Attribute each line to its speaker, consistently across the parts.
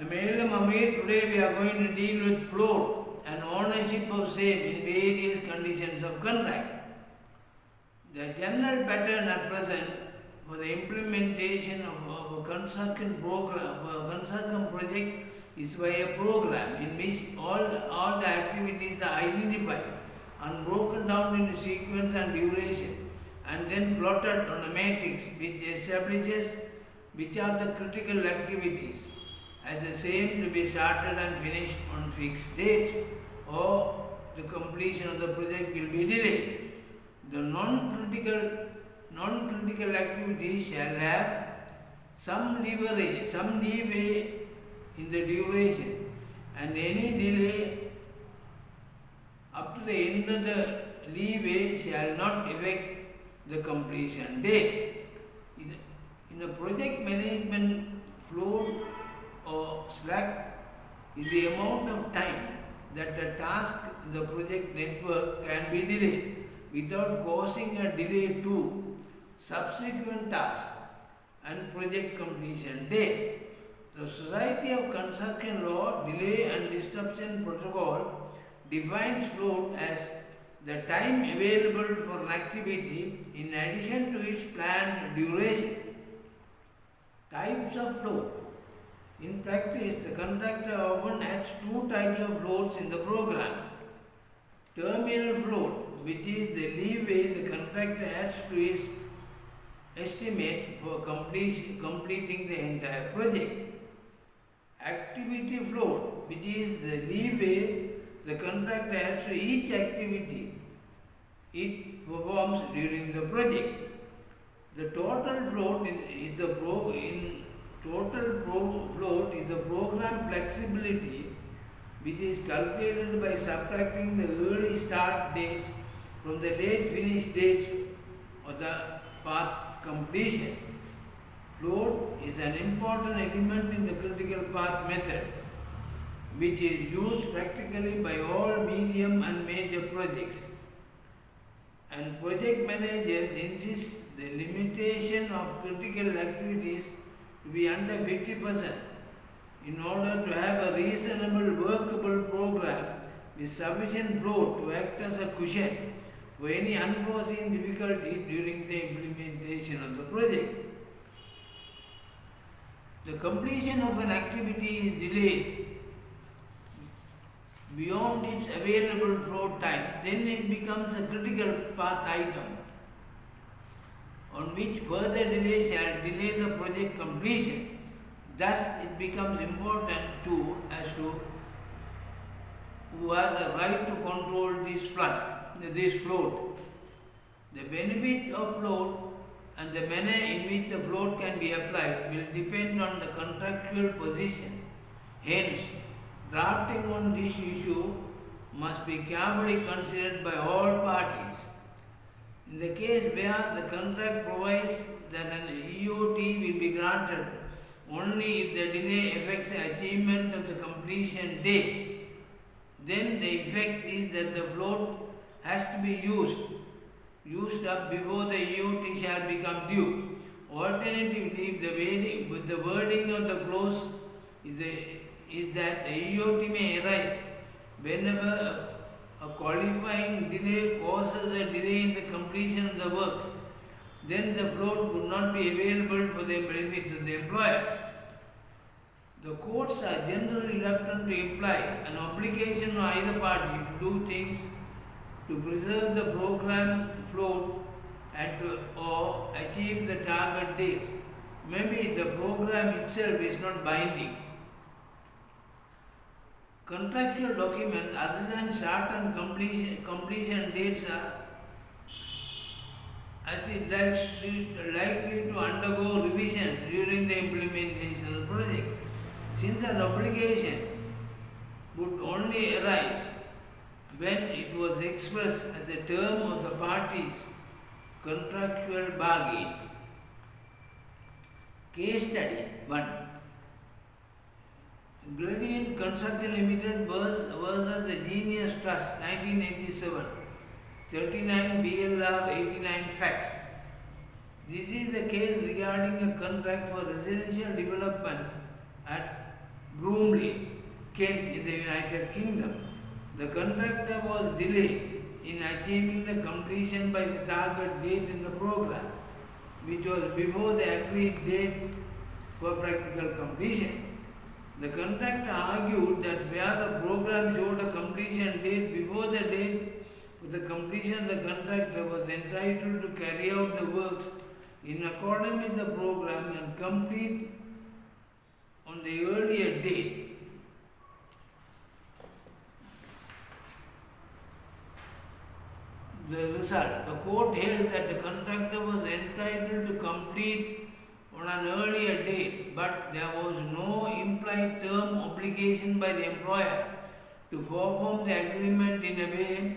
Speaker 1: I'm A.L.M. Amir. Today we are going to deal with float and ownership of same in various conditions of contract. The general pattern at present for the implementation of a construction program, construction project is by a program in which all the activities are identified and broken down into sequence and duration and then plotted on a matrix which establishes which are the critical activities as the same to be started and finished on fixed dates, or the completion of the project will be delayed. The non-critical activities shall have some leeway in the duration, and any delay up to the end of the leeway shall not affect the completion date. In a project management, float or slack is the amount of time that the task in the project network can be delayed without causing a delay to subsequent task and project completion date. The Society of Construction Law Delay and Disruption Protocol defines float as the time available for an activity in addition to its planned duration. Types of float. In practice, the contractor often adds two types of floats in the program. Terminal float, which is the leeway the contractor adds to his estimate for completing the entire project. Activity float, which is the leeway the contractor adds to each activity it performs during the project. The total float is the program flexibility, which is calculated by subtracting the early start dates from the late finish dates of the path completion. Float is an important element in the critical path method, which is used practically by all medium and major projects. And project managers insist the limitation of critical activities to be under 50% in order to have a reasonable workable program with sufficient float to act as a cushion for any unforeseen difficulties during the implementation of the project. The completion of an activity is delayed beyond its available float time, then it becomes a critical path item on which further delay shall delay the project completion. Thus, it becomes important as to who has the right to control this float. The benefit of float and the manner in which the float can be applied will depend on the contractual position. Hence, drafting on this issue must be carefully considered by all parties. In the case where the contract provides that an EOT will be granted only if the delay affects the achievement of the completion date, then the effect is that the float has to be used up before the EOT shall become due. Alternatively, if the wording of the clause is that the EOT may arise whenever a qualifying delay causes a delay in the completion of the works, then the float would not be available for the benefit of the employer. The courts are generally reluctant to imply an obligation on either party to do things to preserve the program float and or achieve the target dates. Maybe the program itself is not binding. Contractual documents other than start and completion dates are likely to undergo revisions during the implementation of the project. Since an obligation would only arise when it was expressed as a term of the parties' contractual bargain. Case study 1. Gradient Construction Limited versus the Genius Trust 1987, 39 BLR 89 facts. This is the case regarding a contract for residential development at Bromley, Kent in the United Kingdom. The contractor was delayed in achieving the completion by the target date in the program, which was before the agreed date for practical completion. The contractor argued that where the program showed a completion date before the date for the completion, the contractor was entitled to carry out the works in accordance with the program and complete on the earlier date. The result, the court held that the contractor was entitled to complete on an earlier date, but there was no implied term obligation by the employer to perform the agreement in a way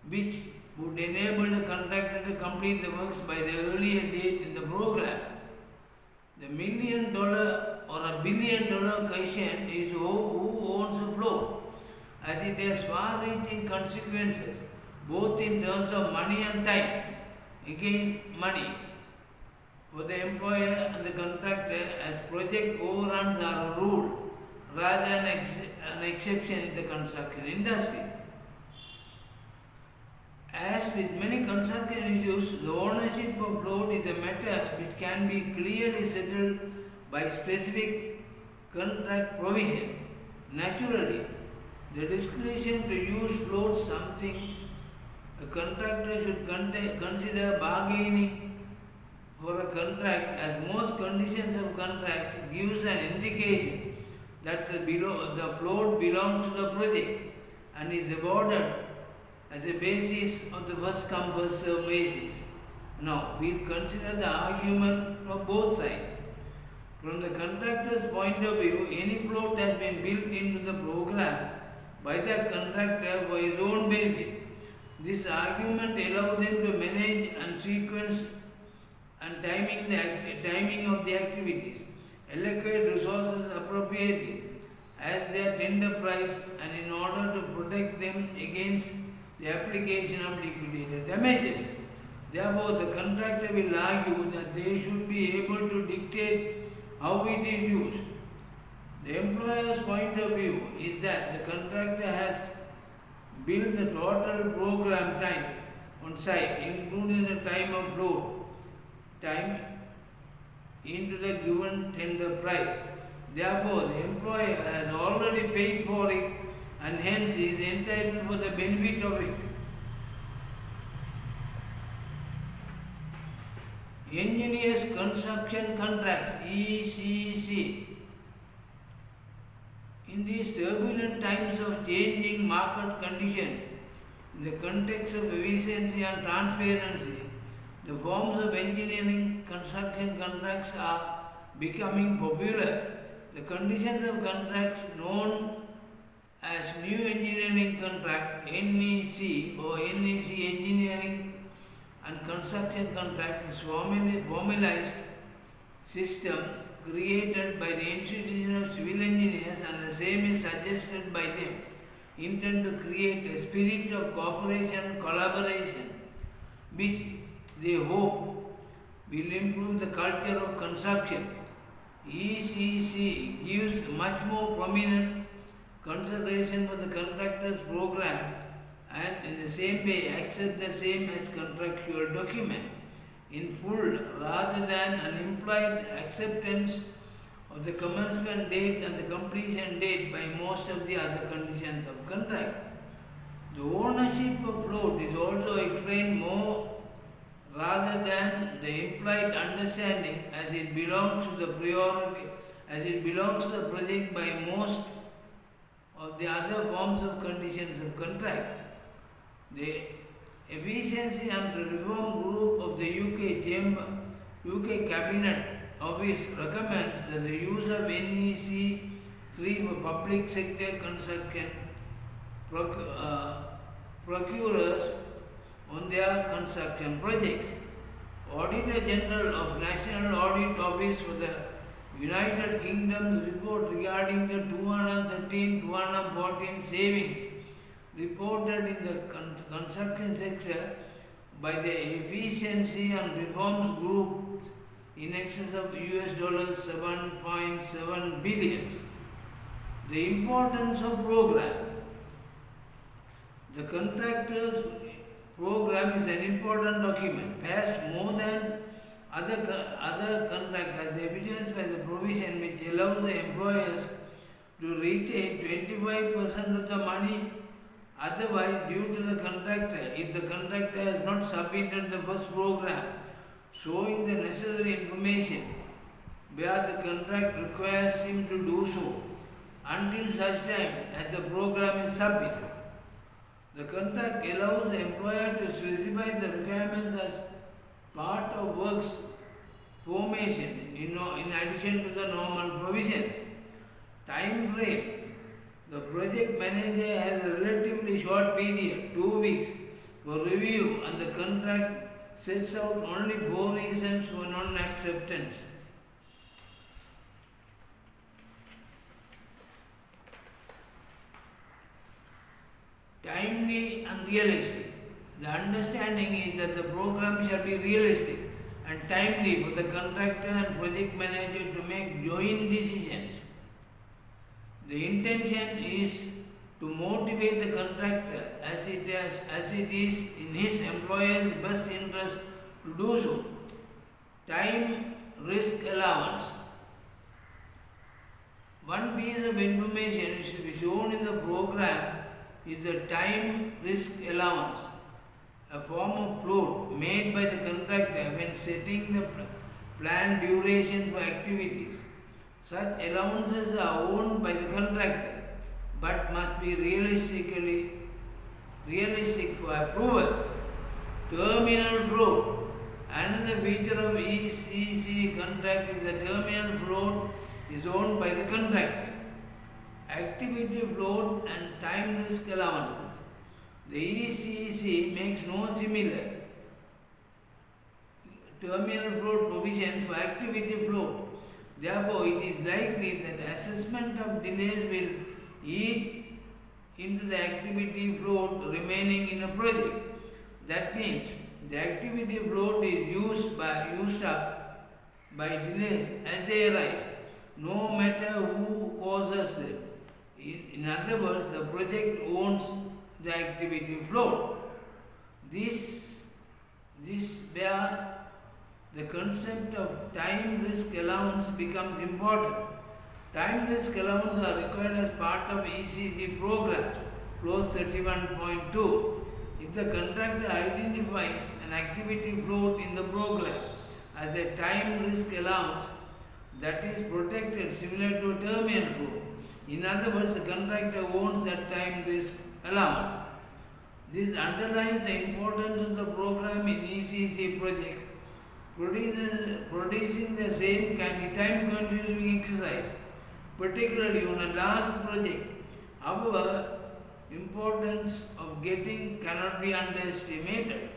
Speaker 1: which would enable the contractor to complete the works by the earlier date in the program. The $1 million or $1 billion question is who owns the float, as it has far-reaching consequences both in terms of money and time. Again, money for the employer and the contractor, as project overruns are a rule rather than an exception in the construction industry. As with many construction issues, the ownership of float is a matter which can be clearly settled by specific contract provision. Naturally, the discretion to use float something a contractor should consider bargaining for a contract, as most conditions of contracts gives an indication that the float belongs to the project and is awarded as a basis of the first come first served basis. Now we'll consider the argument from both sides. From the contractor's point of view, any float has been built into the program by the contractor for his own benefit. This argument allows them to manage and sequence and timing of the activities, allocate resources appropriately as their tender price, and in order to protect them against the application of liquidated damages. Therefore, the contractor will argue that they should be able to dictate how it is used. The employer's point of view is that the contractor has built the total program time on site, including the time of load time, into the given tender price. Therefore, the employer has already paid for it and hence is entitled for the benefit of it. Engineers Construction Contracts, ECC. In these turbulent times of changing market conditions, in the context of efficiency and transparency, the forms of engineering construction contracts are becoming popular. The conditions of contracts known as New Engineering Contract, NEC or NEC Engineering and Construction Contract is formalized system created by the Institution of Civil Engineers, and the same is suggested by them, intend to create a spirit of cooperation and collaboration which they hope will improve the culture of construction. ECC gives much more prominent consideration for the contractor's program and in the same way accept the same as contractual document in full rather than an implied acceptance of the commencement date and the completion date by most of the other conditions of contract. The ownership of float is also explained more rather than the implied understanding as it belongs to the project by most of the other forms of conditions of contract. The Efficiency and Reform Group of the UK Cabinet Office recommends that the use of NEC 3 for public sector construction procurers on their construction projects. Auditor General of National Audit Office for the United Kingdom's report regarding the 2013-2014 savings reported in the construction sector by the Efficiency and Reforms Group in excess of $7.7 billion. The importance of program. The contractor's program is an important document, perhaps more than other contracts, as evidenced by the provision which allows the employers to retain 25% of the money otherwise due to the contractor if the contractor has not submitted the first program showing the necessary information where the contract requires him to do so until such time as the program is submitted. The contract allows the employer to specify the requirements as part of works formation in addition to the normal provisions. Time frame. The project manager has a relatively short period, 2 weeks, for review, and the contract sets out only 4 reasons for non-acceptance. Timely and realistic. The understanding is that the program shall be realistic and timely for the contractor and project manager to make joint decisions. The intention is to motivate the contractor as it is in his employer's best interest to do so. Time risk allowance. One piece of information is to be shown in the program is the time risk allowance, a form of float made by the contractor when setting the planned duration for activities. Such allowances are owned by the contractor but must be realistic for approval. Terminal float. Another feature of ECC contract is the terminal float is owned by the contractor. Activity float and time risk allowances. The ECC makes no similar terminal float provisions for activity float. Therefore, it is likely that assessment of delays will eat into the activity float remaining in a project. That means the activity float is used up by delays as they arise, no matter who causes them. In other words, the project owns the activity float. This where the concept of time risk allowance becomes important. Time risk allowances are required as part of ECG programs, clause 31.2. If the contractor identifies an activity float in the program as a time risk allowance that is protected similar to a terminal float, in other words, the contractor owns that time risk allowance. This underlines the importance of the program in ECC project. Producing the same can be time-consuming exercise, particularly on a large project. However, importance of getting cannot be underestimated.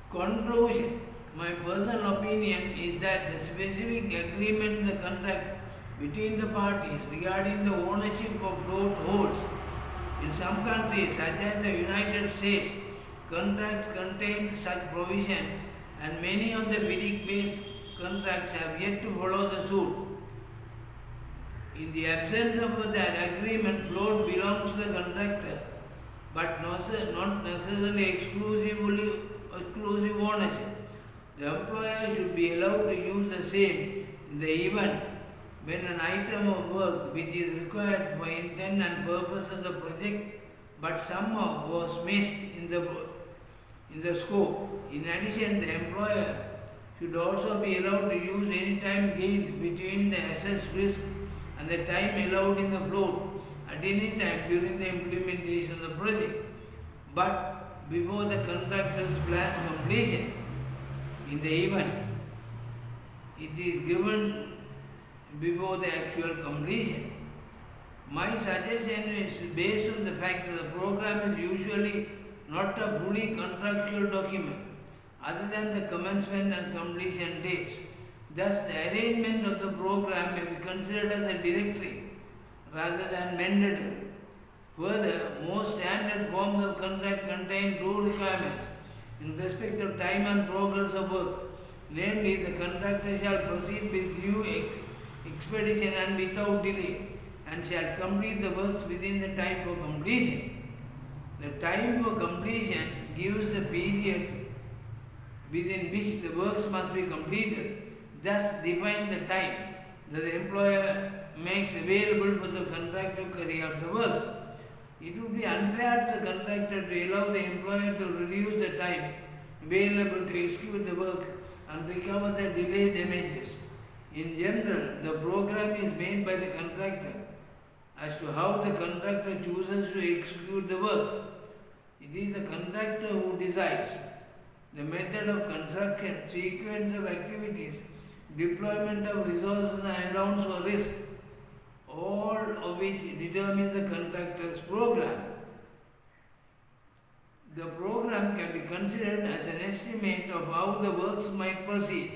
Speaker 1: Conclusion. My personal opinion is that the specific agreement in the contract between the parties regarding the ownership of float holds. In some countries, such as the United States, contracts contain such provision and many of the FIDIC-based contracts have yet to follow the suit. In the absence of that agreement, float belongs to the contractor, but not necessarily exclusive ownership. The employer should be allowed to use the same in the event when an item of work which is required for intent and purpose of the project but somehow was missed in the scope. In addition, the employer should also be allowed to use any time gained between the assessed risk and the time allowed in the float at any time during the implementation of the project, but before the contractor's plan's completion. In the event, it is given before the actual completion. My suggestion is based on the fact that the program is usually not a fully contractual document other than the commencement and completion dates. Thus, the arrangement of the program may be considered as a directory rather than mandatory. Further, most standard forms of contract contain two requirements in respect of time and progress of work. Namely, the contractor shall proceed with due expedition and without delay, and shall complete the works within the time for completion. The time for completion gives the period within which the works must be completed, thus define the time that the employer makes available for the contractor to carry out the works. It would be unfair to the contractor to allow the employer to reduce the time available to execute the work and recover the delay damages. In general, the program is made by the contractor as to how the contractor chooses to execute the works. It is the contractor who decides the method of construction, sequence of activities, deployment of resources and allowance for risk, all of which determine the contractor's program. The program can be considered as an estimate of how the works might proceed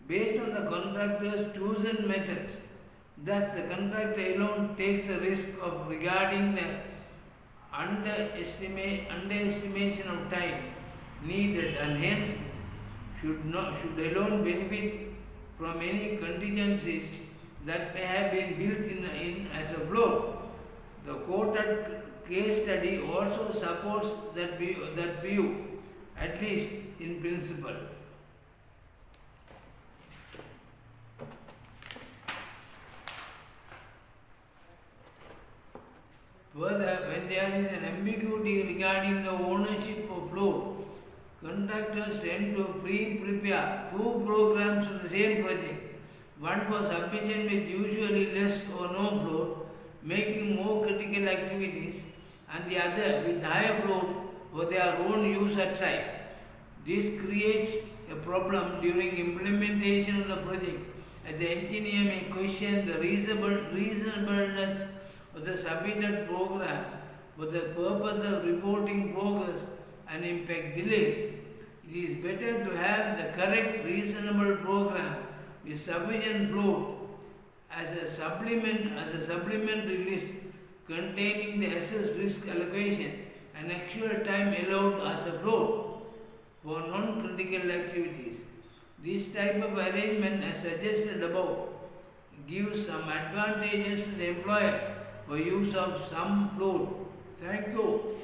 Speaker 1: based on the contractor's chosen methods. Thus, the contractor alone takes the risk of regarding the underestimation of time needed and hence should alone benefit from any contingencies that may have been built in as a float. The quoted case study also supports that view, at least in principle. Further, when there is an ambiguity regarding the ownership of float, contractors tend to pre-prepare two programs for the same project, one for submission with usually less or no float, making more critical activities, and the other with higher float for their own use at site. This creates a problem during implementation of the project, as the engineer may question the reasonableness of the submitted program for the purpose of reporting progress and impact delays. It is better to have the correct, reasonable program with sufficient float as a supplementary list containing the assessed risk allocation and actual time allowed as a float for non-critical activities. This type of arrangement, as suggested above, gives some advantages to the employer for use of some float. Thank you.